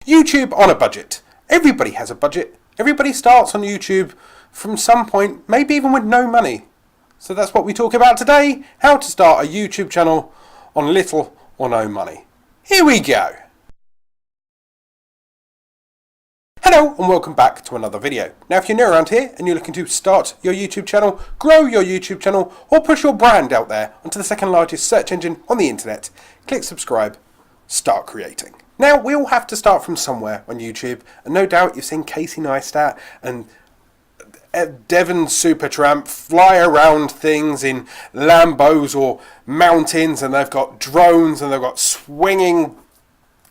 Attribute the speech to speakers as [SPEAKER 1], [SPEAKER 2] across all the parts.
[SPEAKER 1] YouTube on a budget. Everybody has a budget. Everybody starts on YouTube from some point, maybe even with no money. So that's what we talk about today, how to start a YouTube channel on little or no money. Here we go. Hello and welcome back to another video. Now if you're new around here and you're looking to start your YouTube channel, grow your YouTube channel, or push your brand out there onto the second largest search engine on the internet, click subscribe, start creating. Now we all have to start from somewhere on YouTube, and no doubt you've seen Casey Neistat and Devon Supertramp fly around things in Lambos or mountains, and they've got drones and they've got swinging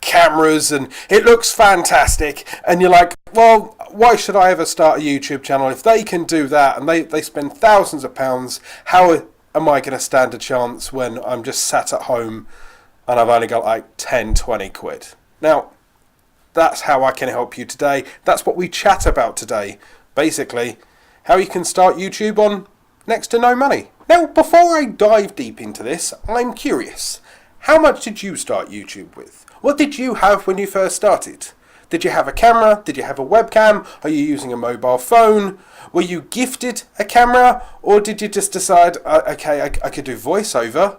[SPEAKER 1] cameras and it looks fantastic, and you're like, well, why should I ever start a YouTube channel if they can do that and they spend thousands of pounds? How am I going to stand a chance when I'm just sat at home and I've only got like 10-20 quid? Now that's how I can help you today. That's what we chat about today, basically how you can start YouTube on next to no money. Now before I dive deep into this, I'm curious, how much did you start YouTube with? What did you have when you first started? Did you have a camera? Did you have a webcam? Are you using a mobile phone? Were you gifted a camera? Or did you just decide, okay, I could do voiceover?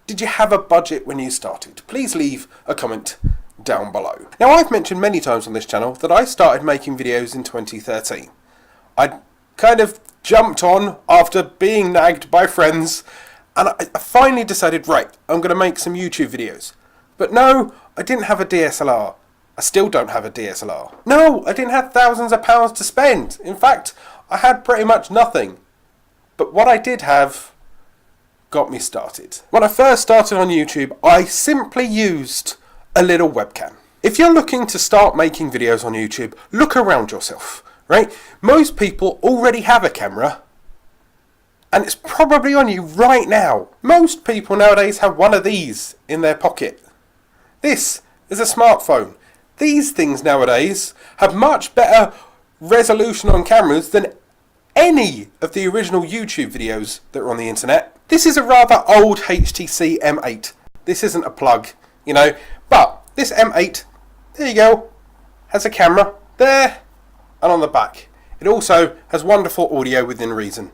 [SPEAKER 1] Did you have a budget when you started? Please leave a comment down below. Now I've mentioned many times on this channel that I started making videos in 2013. I kind of jumped on after being nagged by friends, and I finally decided, right, I'm going to make some YouTube videos. But no, I didn't have a DSLR. I still don't have a DSLR. No, I didn't have thousands of pounds to spend. In fact, I had pretty much nothing. But what I did have got me started. When I first started on YouTube, I simply used a little webcam. If you're looking to start making videos on YouTube, look around yourself, right? Most people already have a camera, and it's probably on you right now. Most people nowadays have one of these in their pocket. This is a smartphone. These things nowadays have much better resolution on cameras than any of the original YouTube videos that are on the internet. This is a rather old HTC M8. This isn't a plug, you know, but this M8, there you go, has a camera there and on the back. It also has wonderful audio within reason.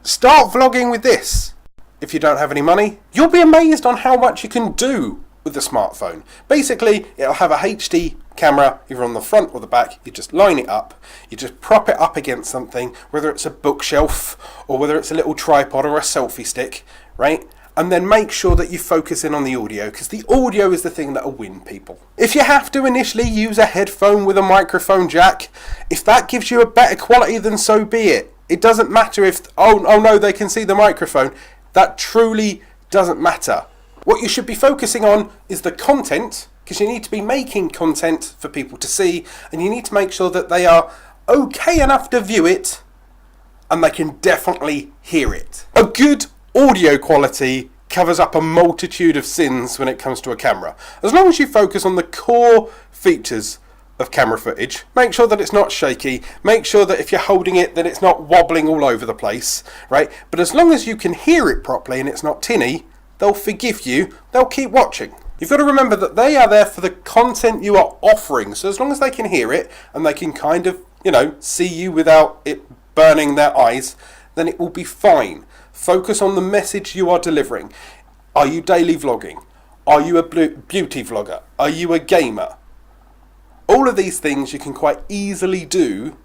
[SPEAKER 1] Start vlogging with this. If you don't have any money, you'll be amazed on how much you can do with the smartphone. Basically, it'll have a HD camera either on the front or the back. You just line it up, you just prop it up against something, whether it's a bookshelf or whether it's a little tripod or a selfie stick, right? And then make sure that you focus in on the audio, because the audio is the thing that'll win people. If you have to initially use a headphone with a microphone jack, if that gives you a better quality, then so be it. It doesn't matter if, oh no, they can see the microphone. That truly doesn't matter. What you should be focusing on is the content, because you need to be making content for people to see, and you need to make sure that they are okay enough to view it and they can definitely hear it. A good audio quality covers up a multitude of sins when it comes to a camera. As long as you focus on the core features of camera footage, make sure that it's not shaky, make sure that if you're holding it that it's not wobbling all over the place, right? But as long as you can hear it properly and it's not tinny, they'll forgive you, they'll keep watching. You've got to remember that they are there for the content you are offering, so as long as they can hear it and they can kind of, you know, see you without it burning their eyes, then it will be fine. Focus on the message you are delivering. Are you daily vlogging? Are you a beauty vlogger? Are you a gamer? All of these things you can quite easily do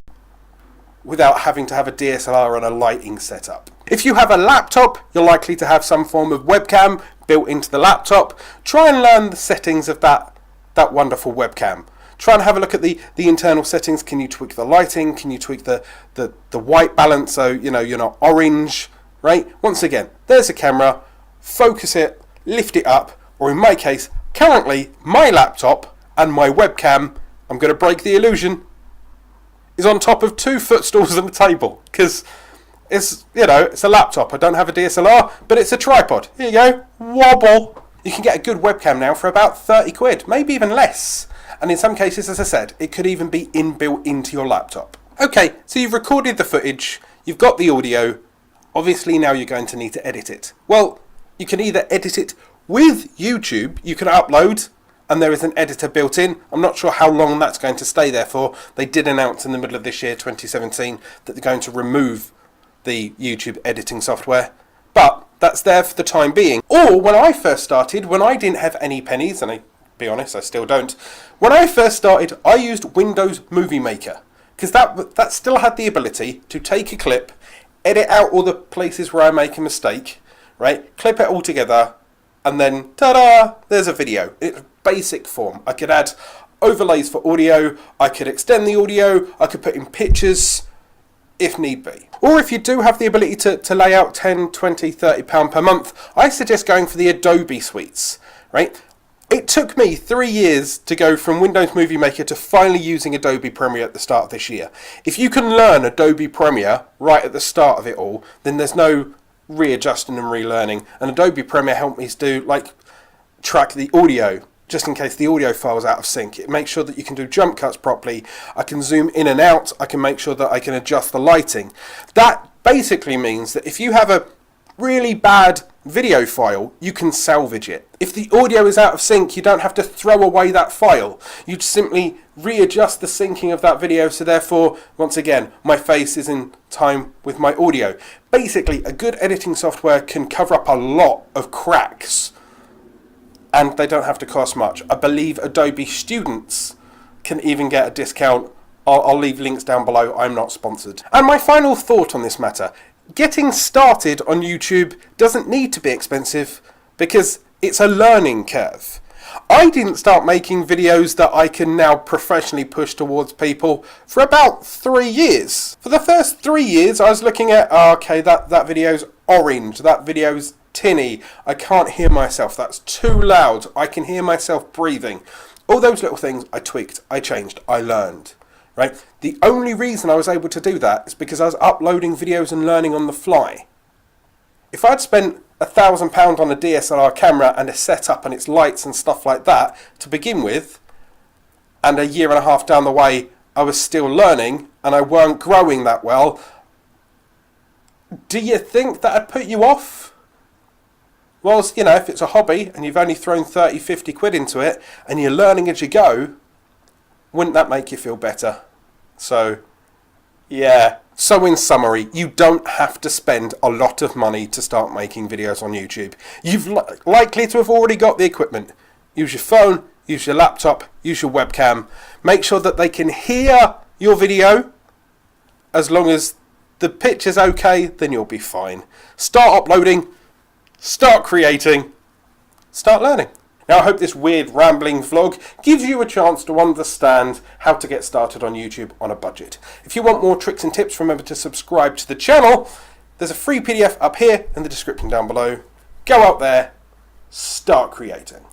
[SPEAKER 1] without having to have a DSLR and a lighting setup. If you have a laptop, you're likely to have some form of webcam built into the laptop. Try and learn the settings of that wonderful webcam. Try and have a look at the internal settings. Can you tweak the lighting? Can you tweak the white balance so you know you're not orange, right? Once again, there's a camera, focus it, lift it up, or in my case, currently my laptop and my webcam, I'm going to break the illusion, is on top of 2 footstools and a table, because it's, you know, it's a laptop. I don't have a DSLR, but it's a tripod. Here you go, wobble. You can get a good webcam now for about 30 quid, maybe even less. And in some cases, as I said, it could even be inbuilt into your laptop. Okay, so you've recorded the footage, you've got the audio, obviously now you're going to need to edit it. Well, you can either edit it with YouTube, you can upload and there is an editor built in. I'm not sure how long that's going to stay there for. They did announce in the middle of this year, 2017, that they're going to remove the YouTube editing software, but that's there for the time being. Or when I first started, when I didn't have any pennies, and I be honest, I still don't. When I first started, I used Windows Movie Maker, because that still had the ability to take a clip, edit out all the places where I make a mistake, right? Clip it all together, and then ta-da! There's a video. It's basic form. I could add overlays for audio. I could extend the audio. I could put in pictures, if need be. Or if you do have the ability to lay out £10, £20, £30 per month, I suggest going for the Adobe suites, right? It took me 3 years to go from Windows Movie Maker to finally using Adobe Premiere at the start of this year. If you can learn Adobe Premiere right at the start of it all, then there's no readjusting and relearning. And Adobe Premiere helped me to track the audio, just in case the audio file's out of sync. It makes sure that you can do jump cuts properly. I can zoom in and out. I can make sure that I can adjust the lighting. That basically means that if you have a really bad video file, you can salvage it. If the audio is out of sync, you don't have to throw away that file. You simply readjust the syncing of that video, so therefore, once again, my face is in time with my audio. Basically, a good editing software can cover up a lot of cracks, and they don't have to cost much. I believe Adobe students can even get a discount. I'll leave links down below. I'm not sponsored. And my final thought on this matter: getting started on YouTube doesn't need to be expensive, because it's a learning curve. I didn't start making videos that I can now professionally push towards people for about 3 years. For the first 3 years, I was looking at, okay, that video's orange, that video's tinny, I can't hear myself, that's too loud, I can hear myself breathing. All those little things I tweaked, I changed, I learned. Right? The only reason I was able to do that is because I was uploading videos and learning on the fly. If I'd spent £1,000 on a DSLR camera and a setup and its lights and stuff like that to begin with, and a year and a half down the way I was still learning and I weren't growing that well, do you think that'd put you off? Well, you know, if it's a hobby and you've only thrown 30, 50 quid into it and you're learning as you go, wouldn't that make you feel better? So, yeah. So in summary, you don't have to spend a lot of money to start making videos on YouTube. You've likely to have already got the equipment. Use your phone, use your laptop, use your webcam. Make sure that they can hear your video. As long as the picture's okay, then you'll be fine. Start uploading, start creating, start learning. Now, I hope this weird rambling vlog gives you a chance to understand how to get started on YouTube on a budget. If you want more tricks and tips, remember to subscribe to the channel. There's a free PDF up here in the description down below. Go out there, start creating.